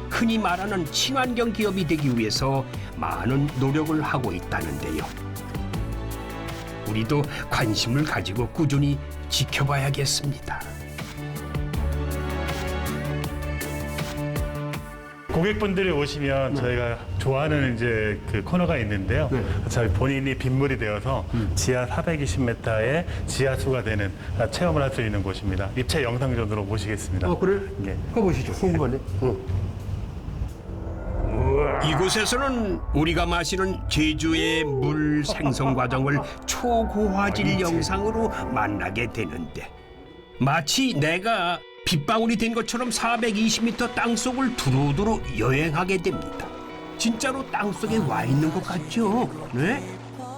흔히 말하는 친환경 기업이 되기 위해서 많은 노력을 하고 있다는데요. 우리도 관심을 가지고 꾸준히 지켜봐야겠습니다. 고객분들이 오시면 저희가 좋아하는 이제 그 코너가 있는데요. 저희 본인이 빗물이 되어서 지하 420m의 지하수가 되는 체험을 할 수 있는 곳입니다. 입체 영상전으로 모시겠습니다. 그래? 네. 가보시죠. 궁금하네. 이곳에서는 우리가 마시는 제주의 물 생성 과정을 초고화질 영상으로 만나게 되는데 마치 내가 빗방울이 된 것처럼 420m 땅속을 두루두루 여행하게 됩니다. 진짜로 땅속에 와 있는 것 같죠? 네?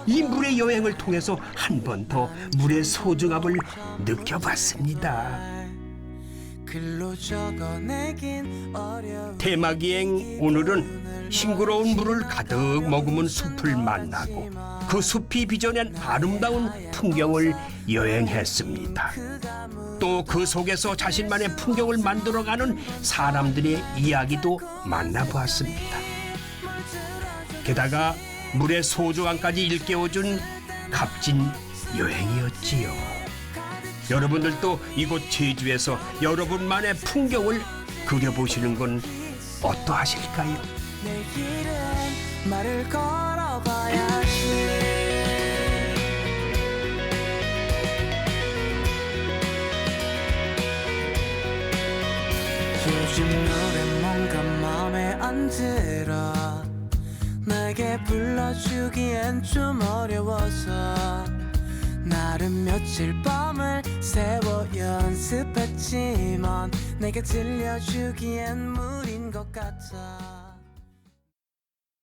이 물의 여행을 통해서 한 번 더 물의 소중함을 느껴봤습니다. 대마기행 오늘은 싱그러운 물을 가득 머금은 숲을 만나고 그 숲이 빚어낸 아름다운 풍경을 여행했습니다. 또 그 속에서 자신만의 풍경을 만들어가는 사람들의 이야기도 만나보았습니다. 게다가 물의 소중함까지 일깨워준 값진 여행이었지요. 여러분들도 이곳 제주에서 여러분만의 풍경을 그려보시는 건 어떠하실까요? 내일은 말을 걸어봐야지. 요즘 노래 뭔가 맘에 안 들어. 내게 불러주기엔 좀 어려워서 나름 며칠 밤을 새워 연습했지만 내게 들려주기엔 무리인 것 같아.